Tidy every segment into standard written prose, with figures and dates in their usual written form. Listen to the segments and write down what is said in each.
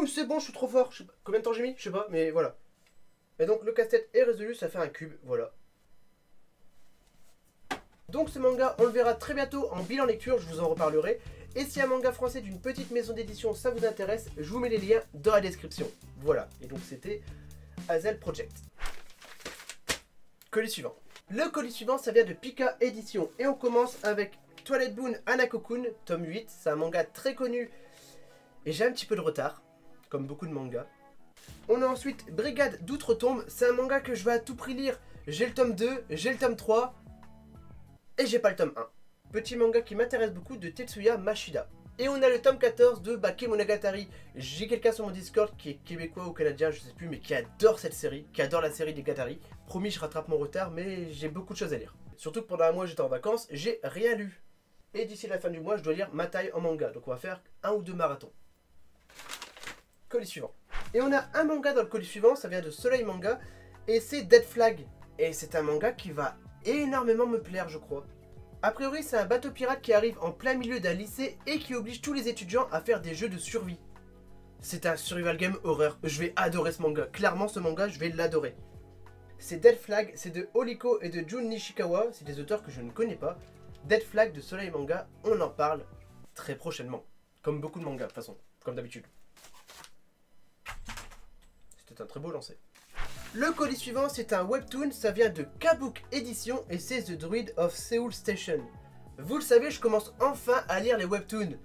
Boum, c'est bon, je suis trop fort. Je sais pas combien de temps j'ai mis, je sais pas, mais voilà. Et donc le casse-tête est résolu, ça fait un cube, voilà. Donc ce manga, on le verra très bientôt en bilan lecture, je vous en reparlerai. Et si un manga français d'une petite maison d'édition ça vous intéresse, je vous mets les liens dans la description. Voilà, et donc c'était Hazel Project. Colis suivant. Le colis suivant, ça vient de Pika Édition. Et on commence avec Twilight Boon Hanako-kun, tome 8. C'est un manga très connu. Et j'ai un petit peu de retard, comme beaucoup de mangas. On a ensuite Brigade d'Outre-Tombe. C'est un manga que je vais à tout prix lire. J'ai le tome 2, j'ai le tome 3. Et j'ai pas le tome 1. Petit manga qui m'intéresse beaucoup de Tetsuya Mashida. Et on a le tome 14 de Bakemonogatari. J'ai quelqu'un sur mon Discord qui est québécois ou canadien, je sais plus, mais qui adore cette série, qui adore la série des Gatari. Promis, je rattrape mon retard, mais j'ai beaucoup de choses à lire. Surtout que pendant un mois, j'étais en vacances, j'ai rien lu. Et d'ici la fin du mois, je dois lire ma taille en manga. Donc on va faire 1 ou 2 marathons. Colis suivant. Et on a un manga dans le colis suivant, ça vient de Soleil Manga. Et c'est Dead Flag. Et c'est un manga qui va énormément me plaire, je crois. A priori, c'est un bateau pirate qui arrive en plein milieu d'un lycée et qui oblige tous les étudiants à faire des jeux de survie. C'est un survival game horreur. Je vais adorer ce manga. Clairement, ce manga, je vais l'adorer. C'est Dead Flag, c'est de Horiko et de Jun Nishikawa. C'est des auteurs que je ne connais pas. Dead Flag de Soleil Manga, on en parle très prochainement. Comme beaucoup de mangas, de toute façon, comme d'habitude. C'était un très beau lancer. Le colis suivant, c'est un webtoon, ça vient de Kabook Édition et c'est The Druid of Seoul Station. Vous le savez, je commence enfin à lire les webtoons.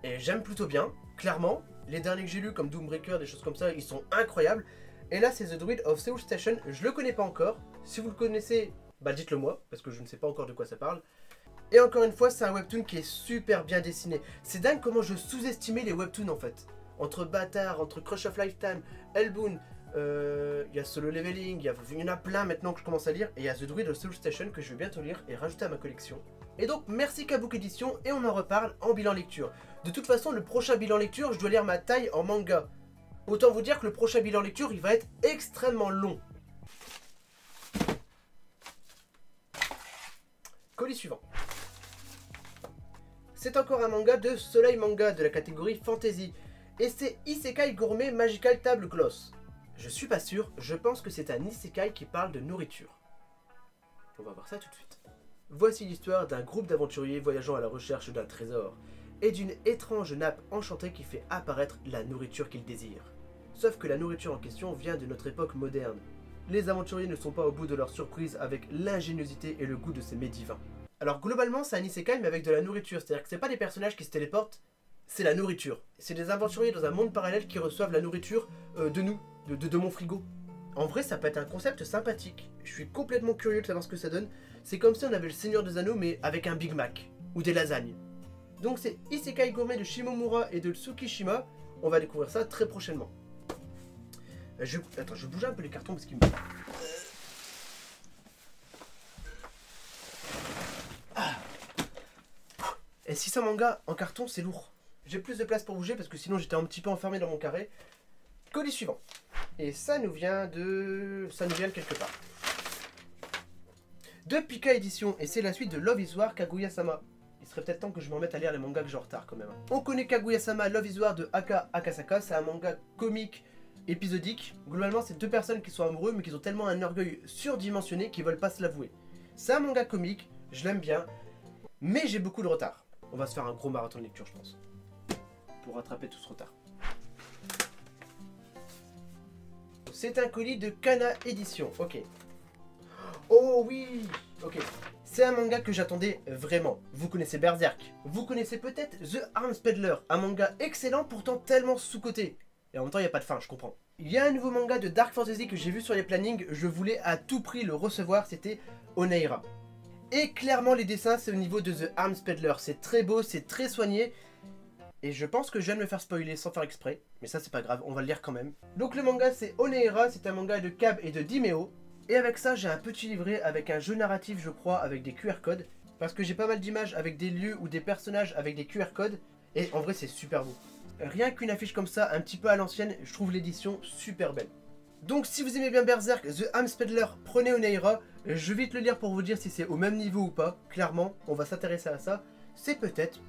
Et j'aime plutôt bien, clairement. Les derniers que j'ai lus, comme Doombreaker, des choses comme ça, ils sont incroyables. Et là, c'est The Druid of Seoul Station, je le connais pas encore. Si vous le connaissez, bah dites-le moi, parce que je ne sais pas encore de quoi ça parle. Et encore une fois, c'est un webtoon qui est super bien dessiné. C'est dingue comment je sous-estimais les webtoons en fait. Entre Bâtard, entre Crush of Lifetime, Hellbound, y a Solo Leveling, il y en a plein maintenant que je commence à lire. Et il y a The Druid of Soul Station que je vais bientôt lire et rajouter à ma collection. Et donc merci Kabook Édition et on en reparle en bilan lecture. De toute façon, le prochain bilan lecture, je dois lire ma taille en manga. Autant vous dire que le prochain bilan lecture, il va être extrêmement long. Colis suivant. C'est encore un manga de Soleil Manga de la catégorie Fantasy. Et c'est Isekai Gourmet Magical Table Gloss. Je suis pas sûr, je pense que c'est un isekai qui parle de nourriture. On va voir ça tout de suite. Voici l'histoire d'un groupe d'aventuriers voyageant à la recherche d'un trésor et d'une étrange nappe enchantée qui fait apparaître la nourriture qu'ils désirent. Sauf que la nourriture en question vient de notre époque moderne. Les aventuriers ne sont pas au bout de leur surprise avec l'ingéniosité et le goût de ces mets divins. Alors globalement c'est un isekai mais avec de la nourriture, c'est-à-dire que c'est pas des personnages qui se téléportent, c'est la nourriture. C'est des aventuriers dans un monde parallèle qui reçoivent la nourriture de nous. De mon frigo. En vrai, ça peut être un concept sympathique. Je suis complètement curieux de savoir ce que ça donne. C'est comme si on avait le Seigneur des Anneaux, mais avec un Big Mac. Ou des lasagnes. Donc c'est Isekai Gourmet de Shimomura et de Tsukishima. On va découvrir ça très prochainement. Attends, je bouge un peu les cartons parce qu'ils me... Et 600 mangas en carton, c'est lourd. J'ai plus de place pour bouger parce que sinon j'étais un petit peu enfermé dans mon carré. Colis suivant. Et ça nous vient de quelque part. De Pika Édition. Et c'est la suite de Love is War Kaguya-sama. Il serait peut-être temps que je m'en mette à lire les mangas que j'ai en retard quand même. On connaît Kaguya-sama Love is War de Aka Akasaka. C'est un manga comique épisodique. Globalement, c'est deux personnes qui sont amoureux mais qui ont tellement un orgueil surdimensionné qu'ils veulent pas se l'avouer. C'est un manga comique, je l'aime bien. Mais j'ai beaucoup de retard. On va se faire un gros marathon de lecture, je pense. Pour rattraper tout ce retard. C'est un colis de Kana Édition, ok. Oh oui, ok. C'est un manga que j'attendais vraiment. Vous connaissez Berserk. Vous connaissez peut-être The Arms Peddler. Un manga excellent, pourtant tellement sous-coté. Et en même temps, il n'y a pas de fin, je comprends. Il y a un nouveau manga de Dark Fantasy que j'ai vu sur les plannings. Je voulais à tout prix le recevoir, c'était Oneira. Et clairement, les dessins, c'est au niveau de The Arms Peddler. C'est très beau, c'est très soigné. Et je pense que je viens de me faire spoiler sans faire exprès. Mais ça c'est pas grave, on va le lire quand même. Donc le manga c'est Oneira, c'est un manga de Cab et de Dimeo. Et avec ça j'ai un petit livret avec un jeu narratif je crois avec des QR codes. Parce que j'ai pas mal d'images avec des lieux ou des personnages avec des QR codes. Et en vrai c'est super beau. Rien qu'une affiche comme ça, un petit peu à l'ancienne, je trouve l'édition super belle. Donc si vous aimez bien Berserk, The Arms Peddler, prenez Oneira. Je vais vite le lire pour vous dire si c'est au même niveau ou pas. Clairement, on va s'intéresser à ça. C'est peut-être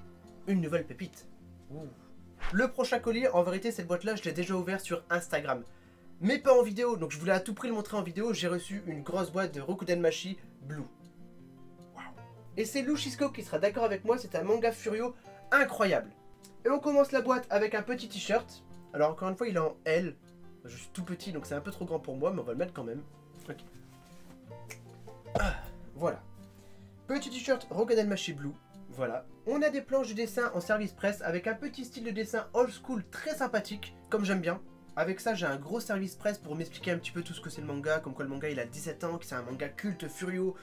une nouvelle pépite. Ouh. Le prochain colis, en vérité, cette boîte-là, je l'ai déjà ouvert sur Instagram. Mais pas en vidéo, donc je voulais à tout prix le montrer en vidéo. J'ai reçu une grosse boîte de Rokuden Machi Blue. Wow. Et c'est Lushisko qui sera d'accord avec moi, c'est un manga Furio incroyable. Et on commence la boîte avec un petit t-shirt. Alors encore une fois, il est en L. Je suis tout petit, donc c'est un peu trop grand pour moi, mais on va le mettre quand même. Ok. Ah, voilà. Petit t-shirt Rokuden Machi Blue. Voilà. On a des planches de dessin en service presse avec un petit style de dessin old school très sympathique, comme j'aime bien. Avec ça, j'ai un gros service presse pour m'expliquer un petit peu tout ce que c'est le manga, comme quoi le manga il a 17 ans, que c'est un manga culte Furio.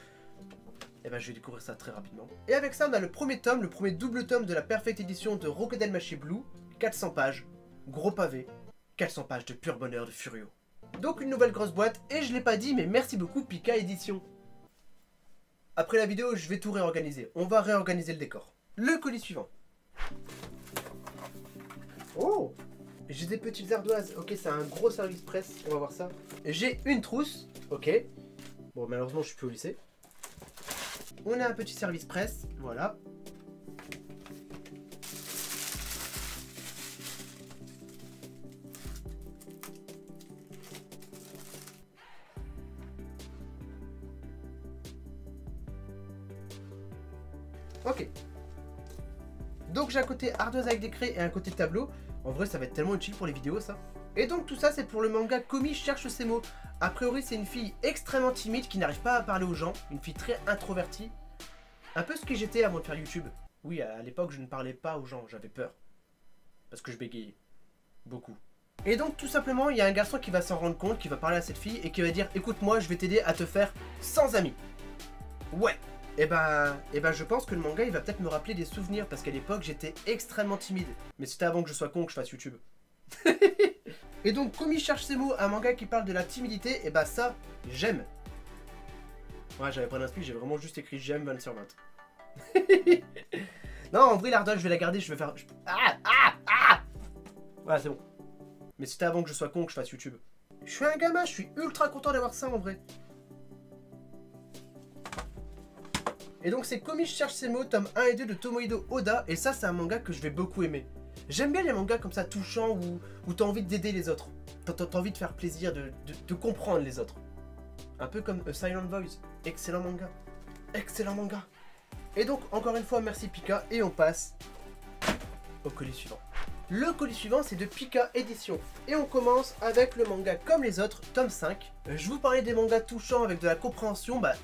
Et ben je vais découvrir ça très rapidement. Et avec ça, on a le premier tome, le premier double tome de la Perfect Edition de Rokuden Machi Blue. 400 pages, gros pavé, 400 pages de pur bonheur de Furio. Donc une nouvelle grosse boîte, et je l'ai pas dit, mais merci beaucoup Pika Édition. Après la vidéo, je vais tout réorganiser. On va réorganiser le décor. Le colis suivant. Oh! J'ai des petites ardoises. Ok, c'est un gros service presse. On va voir ça. J'ai une trousse. Ok. Bon, malheureusement, je suis plus au lycée. On a un petit service presse. Voilà. Ok. Donc j'ai un côté ardoise avec des craies et un côté tableau. En vrai, ça va être tellement utile pour les vidéos, ça. Et donc tout ça, c'est pour le manga Komi cherche ses mots. A priori, c'est une fille extrêmement timide qui n'arrive pas à parler aux gens. Une fille très introvertie. Un peu ce que j'étais avant de faire YouTube. Oui, à l'époque, je ne parlais pas aux gens, j'avais peur. Parce que je bégayais. Beaucoup. Et donc tout simplement, il y a un garçon qui va s'en rendre compte, qui va parler à cette fille et qui va dire « Écoute, moi, je vais t'aider à te faire 100 amis. » Ouais. Et ben, je pense que le manga il va peut-être me rappeler des souvenirs parce qu'à l'époque j'étais extrêmement timide. Mais c'était avant que je sois con que je fasse YouTube. Et donc, Komi cherche ses mots, un manga qui parle de la timidité, et bah ça, j'aime. Ouais, j'avais pas d'inspi, j'ai vraiment juste écrit j'aime 20 sur 20. Non, en vrai, l'ardoise, je vais la garder, je vais faire. Voilà, c'est bon. Mais c'était avant que je sois con que je fasse YouTube. Je suis un gamin, je suis ultra content d'avoir ça en vrai. Et donc c'est Komi cherche ses mots, tome 1 et 2 de Tomohiro Oda, et ça c'est un manga que je vais beaucoup aimer. J'aime bien les mangas comme ça touchants où t'as envie d'aider les autres. T'as envie de faire plaisir, de comprendre les autres. Un peu comme A Silent Voice. Excellent manga. Excellent manga. Et donc encore une fois merci Pika, et on passe au colis suivant. Le colis suivant c'est de Pika Édition. Et on commence avec le manga comme les autres, tome 5. Je vous parlais des mangas touchants avec de la compréhension, bah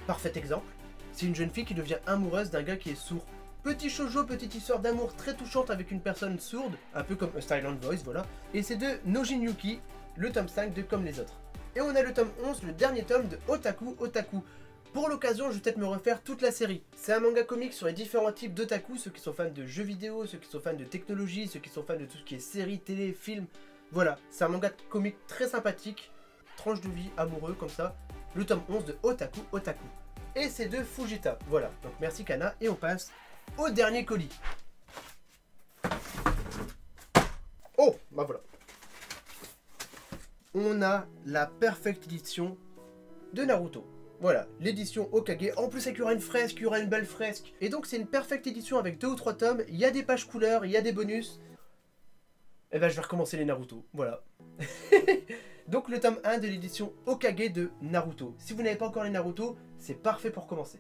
parfait exemple. C'est une jeune fille qui devient amoureuse d'un gars qui est sourd. Petit shoujo, petite histoire d'amour très touchante avec une personne sourde, un peu comme A Silent Voice, voilà. Et c'est de Nojin Yuki, le tome 5 de Comme les autres. Et on a le tome 11, le dernier tome de Otaku Otaku. Pour l'occasion, je vais peut-être me refaire toute la série. C'est un manga comique sur les différents types d'otaku, ceux qui sont fans de jeux vidéo, ceux qui sont fans de technologie, ceux qui sont fans de tout ce qui est séries, télé, films. Voilà, c'est un manga comique très sympathique, tranche de vie, amoureux, comme ça. Le tome 11 de Otaku Otaku. Et c'est de Fujita. Voilà, donc merci Kana, et on passe au dernier colis. Oh, bah voilà. On a la Perfect Edition de Naruto. Voilà, l'édition Hokage. En plus, il y aura une fresque, il y aura une belle fresque. Et donc, c'est une Perfect Edition avec 2 ou 3 tomes. Il y a des pages couleurs, il y a des bonus. Et ben, je vais recommencer les Naruto. Voilà. Donc, le tome 1 de l'édition Hokage de Naruto. Si vous n'avez pas encore les Naruto, c'est parfait pour commencer.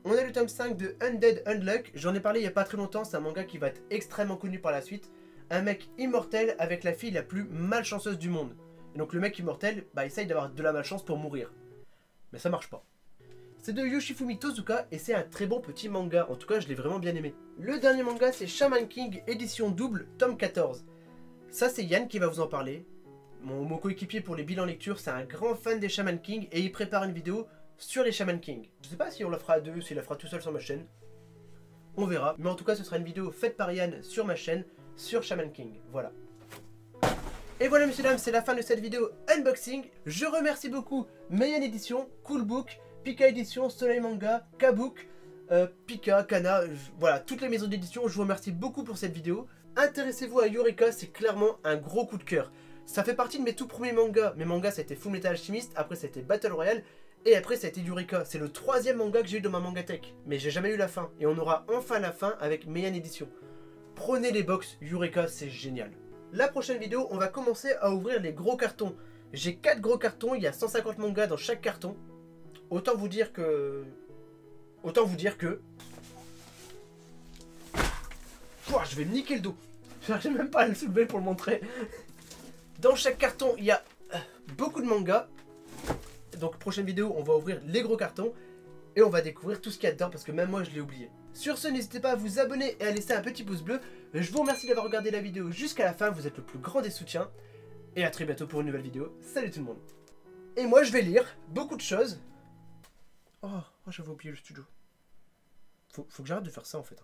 On a le tome 5 de Undead Unluck. J'en ai parlé il n'y a pas très longtemps. C'est un manga qui va être extrêmement connu par la suite. Un mec immortel avec la fille la plus malchanceuse du monde. Et donc, le mec immortel, bah, essaye d'avoir de la malchance pour mourir. Mais ça marche pas. C'est de Yoshifumi Tozuka et c'est un très bon petit manga. En tout cas, je l'ai vraiment bien aimé. Le dernier manga, c'est Shaman King, édition double, tome 14. Ça, c'est Yann qui va vous en parler. Mon coéquipier pour les bilans lecture, c'est un grand fan des Shaman King et il prépare une vidéo sur les Shaman King. Je sais pas si on la fera à deux, s'il la fera tout seul sur ma chaîne. On verra. Mais en tout cas, ce sera une vidéo faite par Yann sur ma chaîne, sur Shaman King. Voilà. Et voilà messieurs dames, c'est la fin de cette vidéo unboxing. Je remercie beaucoup Mayan Edition, Coolbook, Pika Edition, Soleil Manga, Kabook, Pika, Kana, voilà, toutes les maisons d'édition. Je vous remercie beaucoup pour cette vidéo. Intéressez-vous à Eureka, c'est clairement un gros coup de cœur. Ça fait partie de mes tout premiers mangas. Mes mangas, ça a été Fullmetal Alchemist, après ça a été Battle Royale, et après ça a été Eureka. C'est le 3e manga que j'ai eu dans ma mangatech. Mais j'ai jamais eu la fin. Et on aura enfin la fin avec Mayan Edition. prenez les box Eureka, c'est génial. La prochaine vidéo, on va commencer à ouvrir les gros cartons. J'ai 4 gros cartons, il y a 150 mangas dans chaque carton. Autant vous dire que... Pouah, je vais me niquer le dos. J'arrive même pas à le soulever pour le montrer. Dans chaque carton, il y a beaucoup de mangas. Donc prochaine vidéo, on va ouvrir les gros cartons. Et on va découvrir tout ce qu'il y a dedans parce que même moi je l'ai oublié. Sur ce, n'hésitez pas à vous abonner et à laisser un petit pouce bleu. Je vous remercie d'avoir regardé la vidéo jusqu'à la fin, vous êtes le plus grand des soutiens. Et à très bientôt pour une nouvelle vidéo. Salut tout le monde. Et moi je vais lire beaucoup de choses. Oh j'avais oublié le studio. Faut que j'arrête de faire ça en fait.